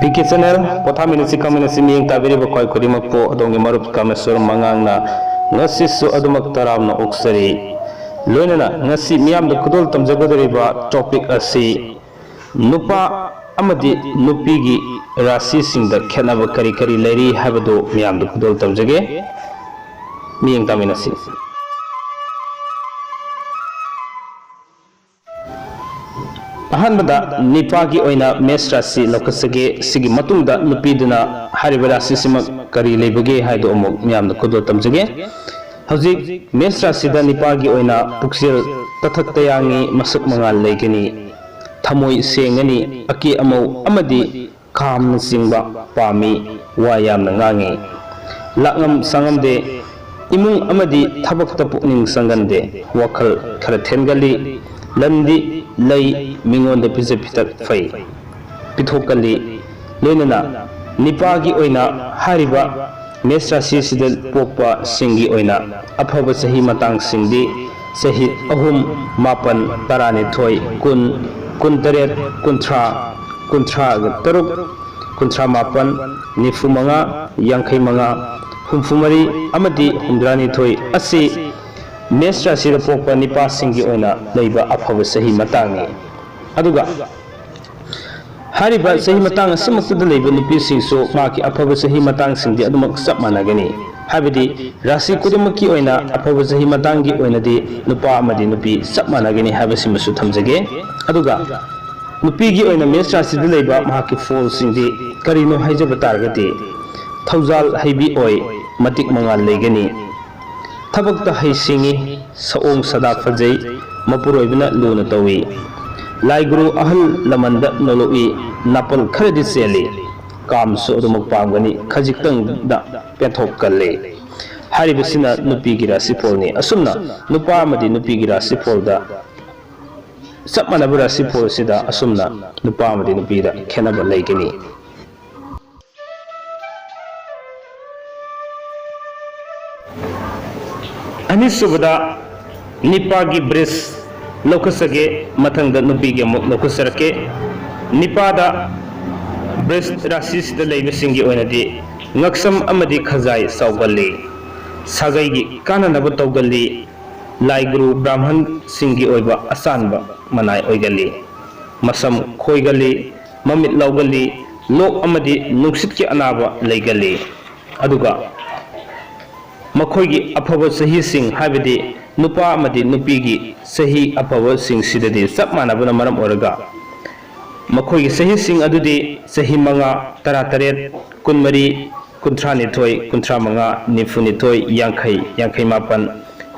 PK channel potha minisi kaminasi miyeng tabiri ba koi kodi makpo adongi marup kamesor mangangna ngasi su adumak taramna uksari loinana ngasi miyam da kudol tamjagodari ba topic asi nupa amadi nupi gi rasi singda khenaba kari kari leri habado miyam da kudol tamjage miyeng taminasi अहनबदा निपा की ओइना मेष राशि लौकसगे सिगी मतुंगदा नुपीदना हारिबा राशि SIM करी लेबगे हाइदो अमुक म्यामदा खुदो तमजगे हौजिक मेष राशि दा निपा की ओइना पुक्सेल तथक तयांगी मसक मंगाल लेगनी थमोई सेंगनी अकी अमौ अमदी खाम सिंगबा पामी वा यामना ngangi lakngam sangamde imung amadi thabakta pukning sanggande wakhal khara thengali लंदी लई मिंगोंद पिजे पितक फै पिथोकली लोइनना निपागी ओइना हारिबा मेष राशि सिदल पोकपा सिंगी ओइना अफब सही मतंग सिंदी सही अहुम मापन तराने थोय कुन कुनतरेत कुंथ्रा कुंथ्रा तरुक कुंथ्रा मापन निफु मंगा यांखै मंगा हुमफुमरी अमदी हुमद्रानी थोय असि मेष राशि पोकपा निपा सिंगी ओइना लैबा अफब सही मतंगी अदुगा हारिबा सही मतंग सिमक्तदा लैबा नुपी सिंसो माकी अफब सही मतंग सिंदी अदुमक सब मानगनी हाबिदि राशि कुदमकी ओइना अफब सही मतंगी ओइनादि नुपा अमदि नुपी सब मानगनी हाबसिमसु थमजगे अदुगा नुपीगी ओइना मेष राशि दा लैबा माकी फोल सिंदी करिनो हाइजबा तारगति थौजाल हाइबी ओइ मतिक मंगाल लेगनी थबक है सिंगी सओं सदा फजई मपुरोइबना लूना तवी लाई गुरु अहल लमंद नलोई नापल खरदि सेली काम सो अदुमक पांगनी खजिक्तंग दा पेथोक कल्ले हारिबसिना नुपी गी राशि फोलनी असुमना नुपा अमदि नुपी गी राशि फोलदा सब मानब राशि फोल सिदा असुमना नुपा अमदि नुपी दा खेनबा लैगनी अनिसुबदा निपा की ब्रिस लौकसगे मथंग नुपी के मुक लौकसरके निपादा ब्रिस राशि सिदा लैबसिंगी ओइनादि ngaksam amadi khajai saugali sagai gi kananaba tawgali lai guru brahman singi oiba asanba manai oigali masam khoigali mamit laugali lok amadi nuksit ki anaba leigali aduga मखोगी अफब सही सिंह हाबिदि नुपा अमदि नुपीगी सही अफब सिंह सिददि सब मानबना मरम ओरगा मखोगी सही सिंह अदुदि सही मंगा तरा तरेत कुनमरी कुंथ्रानिथोय कुंथ्रा मंगा निफुनिथोय यांखै यांखै मापन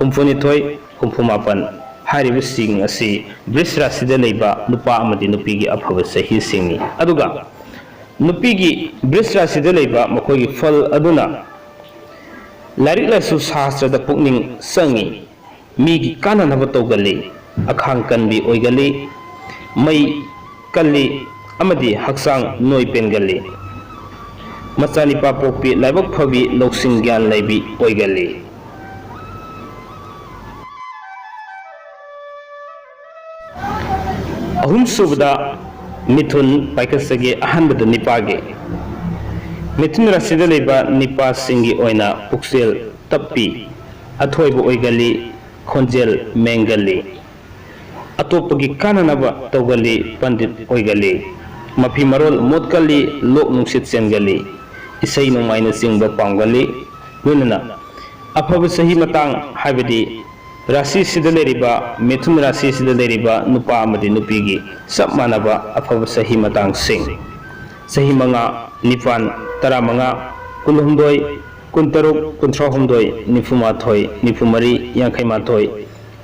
हुमफुनिथोय हुमफुमापन हारिबि सिंह असि वृष राशि दा लैबा नुपा अमदि नुपीगी अफब सही सिंहनि अदुगा नुपीगी वृष राशि दा लैबा मखोगी फल अदुना लारिक लासु शास्त्र पुकनिंग संगी मीगी काननब तौगली अखांग कनबी ओइगली मई कल्ली अमदी हक्सांग नोई पेनगली मचानिपा पोपी लाइबक फबी लौसिंग ज्ञान लैबी ओइगली अहुम सुबदा मिथुन पाइकसगे अहनबद निपागे मिथुन राशि दा लैबा निपा सिंगी ओइना पुक्सेल तप्पी अथोइब ओइगली खोंजेल मेंगली अतोपगी काननबा तौगली पंडित ओइगली मफी मरोल मोदकली लोक नुसित सेंगली इसै नोमाइना सिंगबा पांगली लोनना अफब सही मतंग हाबिदि राशि सिदा लेरिबा मिथुन राशि सिदा लेरिबा नुपा अमदि नुपीगी सब मानबा अफब सही मतंग सिंग सही मंगा निपान तरा मंगा कुलहुमदोय कुंतरुक कुंथ्राहुमदोय निफुमाथोय निफुमरी यांखै माथोय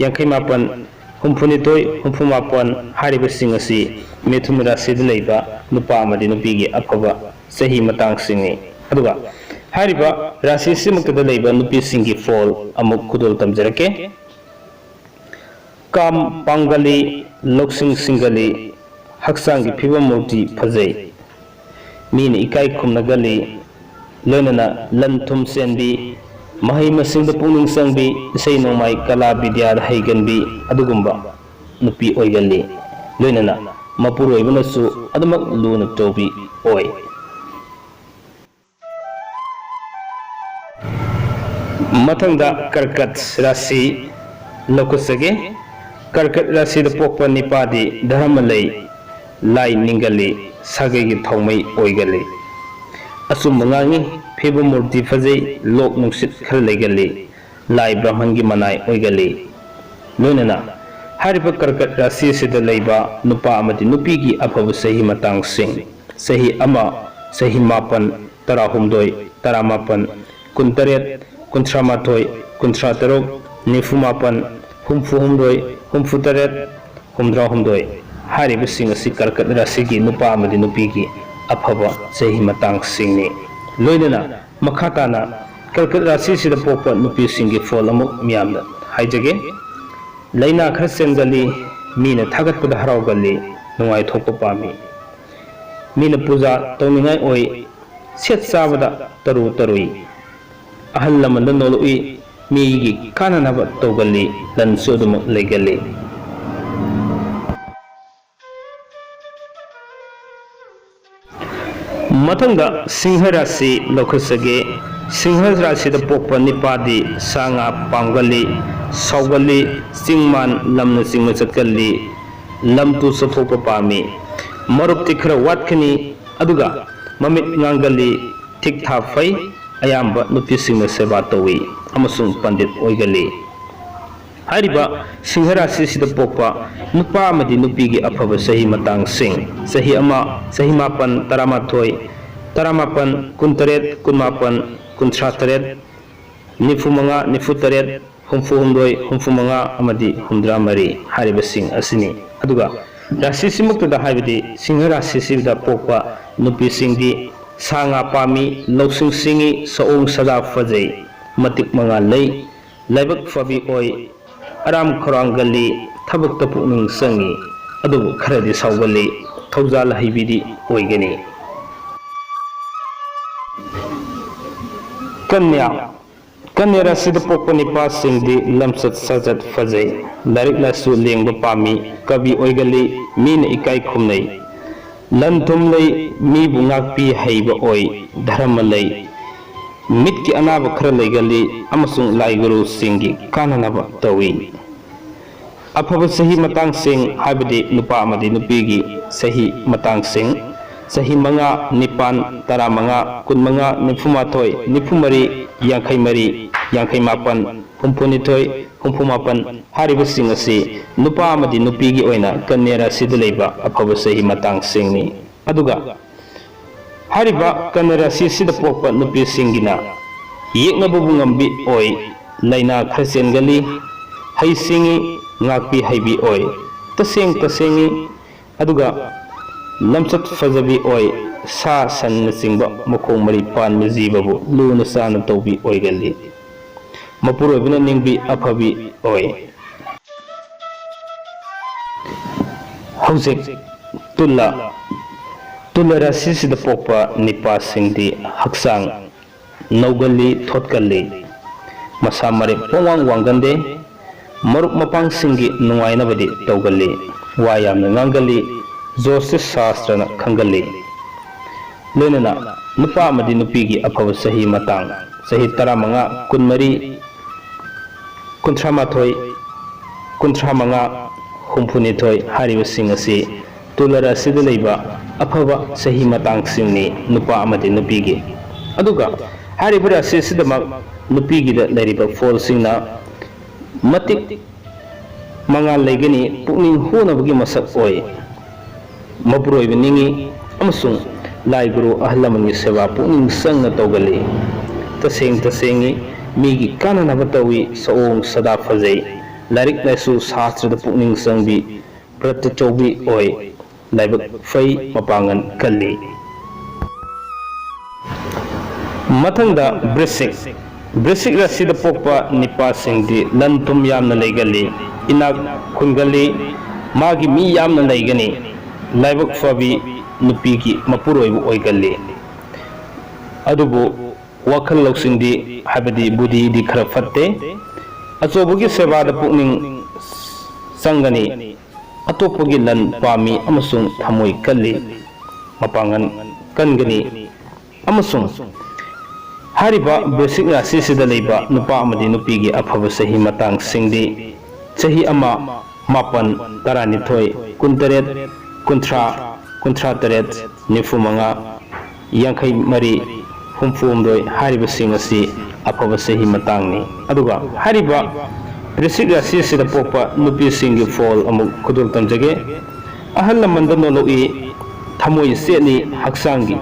यांखै मापन हुमफुनिथोय हुमफुमापन हारिबा सिंग असि मिथुन राशि दा लैबा नुपा अमदि नुपीगी अफबा सही मतंग सिंगनि अदुगा हारिबा राशि सिमकदा लैबा नुपी सिंगी फॉल अमुक खुदोल तमजरके काम पांगली लोकसिंग सिंगली हक्सांगी फिबम मूर्ति फजै मीन इकाई खुमनगली लोनना लन थुम सेंबी महै मसिंग पुनिंग संबी इसै नोमाई कला विद्या हैगनबी अदुगुंबा नुपी ओइगली लोनना मपुरोइबनसु अदमक लून तोबी ओइ मथंगदा कर्कट राशि लौकसगे कर्कट राशि पोप निपादी धर्म लई लाई निंगली सागे की थौमई ओइगली असुम मंगांगी फेब मूर्ति फजई लोक नुसित खर लेगली लाई ब्राह्मण की मनाई ओइगली लोनना हारिब कर्कट राशि सिद लैबा नुपा अमदि नुपी की अफब सही मतंग सिंह सही अमा सही मापन तरा हुमदोय तरा मापन कुंतरेत कुंथ्रा माथोय कुंथ्रा तरुक निफु मापन हुमफु हुमदोय हुमफु तरेत हुमद्रा हुमदोय हारिब सिंह असि कर्कट राशि की नुपा अमदि नुपी की अफब सही मतंग सिंह ने लोइनना मखाताना कर्कट राशि सिद पोप नुपी सिंह की फोल अमुक मियामदा हाइजगे लैना खर सेंगली मीन थागतपद हरावगली नुंगाई थोप पामी मीन पूजा तौनिंगाई ओई सेत चाबदा तरु तरुई अहल लमन नोलुई मीगी काननब तौगली लनसु दुम लेगली मथंगा सिंह राशि लौखसगे सिंह राशि पोप निपादी सांगा पांगली सौगली चिंगमान लमन चिंग चकली लमतु सथोप पामी मरुप तिखर वाटखनी अदुगा ममित ngangali ठीक था फै अयाम नुपी सिंह सेवा तौई अमसुंग पंडित ओइगली हारिबा सिंह राशि सिद पोपा नुपा अमदि नुपी की अफब सही मतंग सिंह सही अमा सही मापन तरामाथोय तरामापन कुंतरेत कुनमापन कुंथ्रा तरेत निफु मंगा निफु तरेत हुमफु हुमदोय हुमफु मंगा अमदि हुमद्रा मरी हारिबा सिंह असिनी अदुगा राशि सिमुक्तदा हाइबदि सिंह राशि सिदा पोपा नुपी सिंह दी सांगा पामी लौसिंग सिंगी सओंग सदा फजै मतिक मंगा लई लाइबक फबी ओय आराम खरांगली थबक तपुनिंग संगी अदुबु खरदि सावगली थौजाल हाइबिदि ओइगनी कन्या कन्या राशि पोप निपा सिंह दी लमसत सजत फजै लारिक लासु लेंब पामी कवि ओइगली मीन इकाई खुमनै लन तुम लई मी बुंगापी हैब ओय धर्म लई मित की अनाब खर लेगली अमसुंग लाई गुरु सिंह की काननब तौई अफब सही मतंग सिंह हाइबदि नुपा अमदि नुपी की सही मतंग सिंह सही मंगा निपान तरा मंगा कुन मंगा निफुमाथोय निफुमरी यांखै मरी यांखै मापन हुमफुनिथोय हुमफुमापन हारिब सिंह असि नुपा अमदि नुपी की ओइना कन्या राशि द लेबा अफब सही मतंग सिंह नि अदुगा हारिबा कन्या राशि सिद पोप नुपी सिंह गिना येकनबु बुंगंबी ओय लैना खरसेनगली है सिंगी ngakpi haibi oy तसेंगी अदुगा लमचत फजबी ओय सा सन चिंग मखोंग मरी पान में जीबबु लून सान तौबी ओयगली मपुरोबिना निंगबी अफबी ओय हौजिक तुल्ला तुल्ला राशि सिद पोपा निपा सिंगदी हक्सांग नौगली थोटगली मसा मरे पोंगांग वांगंदे मरुक मपांग सिंगी नुंगाइनबदि तौगली वायामना ngangali जोसेफ शास्त्र न खंगली लोनना नुपा अमदि नुपी की अफब सही मतंग सही तरा मंगा कुनमरी कुंथ्रा माथोय कुंथ्रा मंगा हुमफुनिथोय हारिब सिंह असि तुलरा सिद लेबा अफब सही मतंग सिंहनि नुपा अमदि नुपी की अदुगा हारिब राशि सिदमक नुपी की लेरिबा फोल सिंहना मतिक मंगा लेगनी पुनिंग होनबगी मसक ओय मपुरोइब निंगी अमसुंग लाई गुरु अहलमन सेवा पुनिंग संग तौगली तसेंगी मीगी काननब तौई सओंग सदा फजै लारिक लाइसु शास्त्र पुनिंग संगबी व्रत चौबी ओय लाइबक फै मपांगन कल्ली मथंगदा वृश्चिक राशि पोपा निपा सिंह लन तुम यामना लेगली इनाक खुनगली मागी मी यामना लेगनी लाइबक फबी नुपी की मपुरोइब ओइगली अदुबु वखल लौसिंगदी हाबदी बुद्धि दी खर फत्ते अचोबगी सेवा द पुनिंग संगनी अतोपगी लन पामी अमसुंग थमोय कल्ली मपांगन कनगनी अमसुंग हारिबा वृश्चिक राशि सिदा लेबा नुपा अमदी नुपीगी अफब सही मतंग सिंगदी सही अमा मापन तरानिथोय कुंतरेत कुंथ्रा कुंथ्रा तरेत निफु मंगा यांखै मरी हुमफुमदोय हारिबा सिंग असि अफब सही मतंगनी अदुगा हारिबा वृश्चिक राशि सिदा पोपा नुपी सिंगी फॉल अमुक खुदुल तमजगे अहल लमंद नोलोई थमोय सेनी हक्सांगी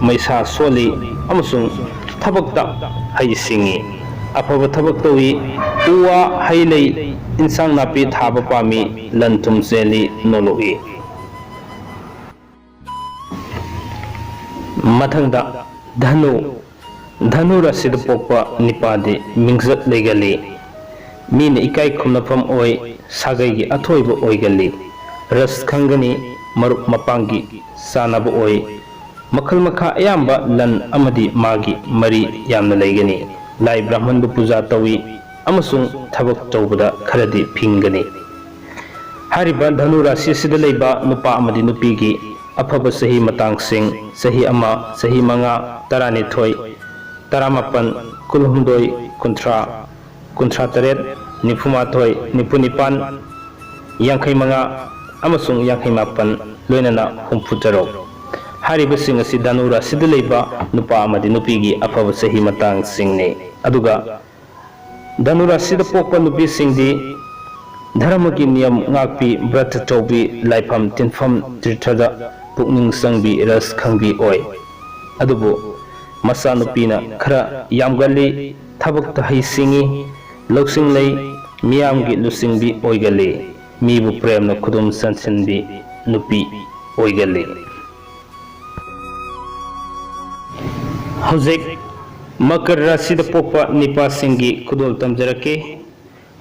मैसा सोली अमसुंग थबकता हई सिंगी अफब थबक तोई उवा हई लई इंसांग नापी थाब पामी लन तुम सेली नोलोई मथंगदा धनु धनु राशिद पोपा निपादे मिंगजत लेगली मीन इकाई खुमनफम ओय सागैगी अथोइबो ओइगली रस खंगनी मरुप मपांगी सानब ओय मखल मखा अयाम्बा लन अमदी मागी मरी यामना लेगनी लाई ब्राह्मण बु पूजा तवी अमसुंग थबक तौबदा खरदी फिंगनी हारिबा धनु राशि सिदा लेबा नुपा अमदी नुपीगी अफब सही मतंग सिंग सही अमा सही मंगा तरानिथोय तरामापन कुलहुमदोय कुंथ्रा कुंथ्रा तरेत निफुमाथोय निपुनिपान यांखै मंगा अमसुंग यांखै मापन लोइनना हुमफुतरो हारिबा सिंग असि धनु राशिदा लेबा नुपा अमदी नुपीगी अफब सही मतंग सिंगने अदुगा धनु राशिदा पोकपा नुपी सिंगदी धर्म की नियम ngapi व्रत चौबी लाइफम तिनफम तीर्थदा पुकनिंग संगबी रस खंगबी ओय अदुबो मसा नुपीना खरा यामगली थबक तहै सिंगी लौसिंग लई मियामगी लुसिंगबी ओइगली मीबु प्रेमना खुदुम संसिनबी नुपी ओइगली हौजिक मकर राशिदा पोकपा निपा सिंगी खुदोल तमजरके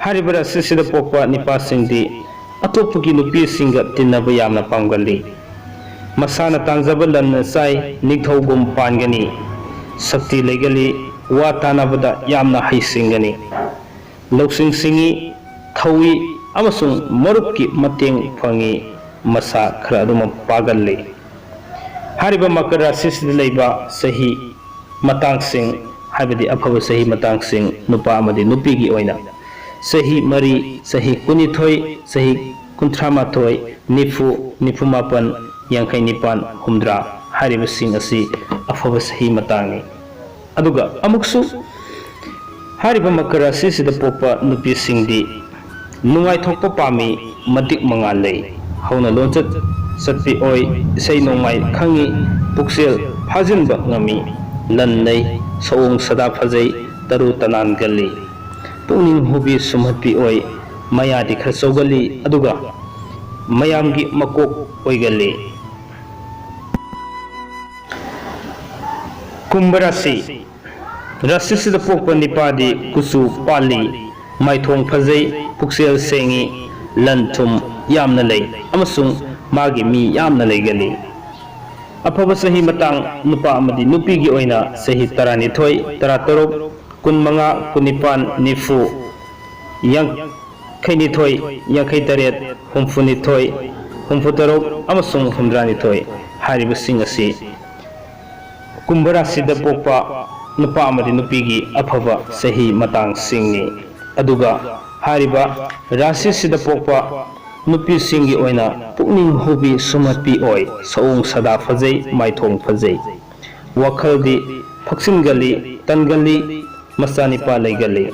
हारिबा राशि सिदा पोकपा निपा सिंगदी अतोपगी नुपी सिंगा तिन्नबा यामना पामगली मसाना तांजबा लन साई निगथौगुम पानगनी शक्ति लेगली वा तानाबदा यामना हैसिंगनी लौसिंग सिंगी थौई अमसुंग मरुपकी मतेंग फंगी मसा खरा दुम पागल्ले हारिबा मकर राशि सिदा लेबा सही मतंग सिंग हाइबदी अफब सही मतंग सिंग नुपा अमदी नुपीगी ओइना सही मरी सही कुनिथोय सही कुंथ्रामाथोय निफु निफुमापन यांखै निपान हुमद्रा हारिबा सिंग असि अफब सही मतंगनी अदुगा अमुकसु हारिबा मकर राशि सिदा पोपा नुपी सिंगदी नुंगाई थोकपा पामी मदिक मंगा लई हौना लोंचत सत्पी ओय इसै नोंगाई खंगी पुक्सेल फाजिनबा ngami लन लई सौंग सदा फजै तरु तनान गली पुनिंग हुबी सुमहपी ओय मयादी खर चौगली अदुगा मयामगी मकोक ओइगली कुंभ राशि राशि सिदा पोकपा निपादी कुसु पाली माइथोंग फजै पुक्सेल सेंगी लन थुम यामना लई अमसुंग मागी मी यामना लेगली अफब सही मतंग नुपा अमदी नुपीगी ओइना सही तरानिथोय तरातरुक कुनमंगा कुनिपान निफु यांखैनिथोय यांखै तरेत हुमफुनिथोय हुमफुतरुक अमसुंग हुमद्रानिथोय हारिबा सिंग असि कुंभ राशिदा पोकपा नुपा अमदी नुपीगी अफब सही मतंग सिंगनी अदुगा हारिबा राशि सिदा पोकपा नुपी सिंगी ओइना पुकनिंग हुबी सुमहपी ओय सौंग सदा फजै माइथोंग फजै वखलदी फक्सिनगली तनगली मसानिपा लेगली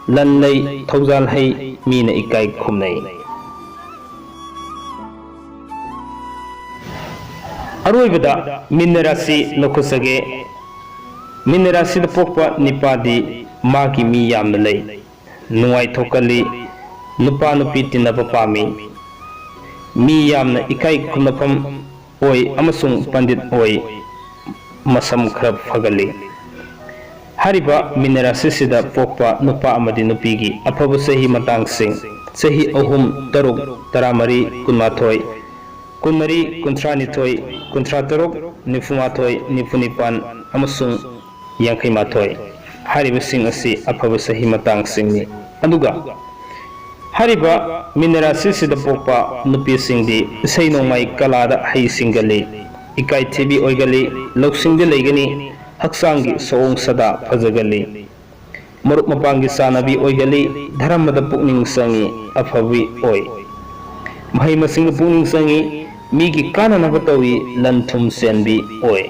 लन लई थौजाल है मीना इकाई खुमनै अरोइबदा मीन राशि लखुसगे मीन राशि पोकपा निपादी मागी मी यामना लई नुंगाई थोकली नुपा नुपी तिन्नबा पामी मी यामना इकाई खुमनफम ओय अमसुंग पंडित ओय मसम खरब फगली हारिबा मीन राशि सिदा पोकपा नुपा अमदी नुपीगी अफब सही मतंग सिंग सही अहुम तरुक तरामरी कुनमाथोय कुनमरी कुंथ्रानिथोय कुंथ्रा तरुक निफुमाथोय निफुनिपान अमसुंग यांखै माथोय हारिबा सिंग असि अफब सही मतंग सिंगनी अदुगा हारिबा मीन राशि सिदा पोकपा नुपी सिंगदी इसै नोंमाई कलादा हई सिंगली इकाई थेबी ओइगली लौसिंगदे लेगनी हक्सांगी सोंग सदा फजगली मरुप मपांगी सानबी ओइगली धर्मद पुनिंग संगी अफबी ओइ महै मसिंग पुनिंग संगी मीगी काननब तवी लंथुम सेनबी ओइ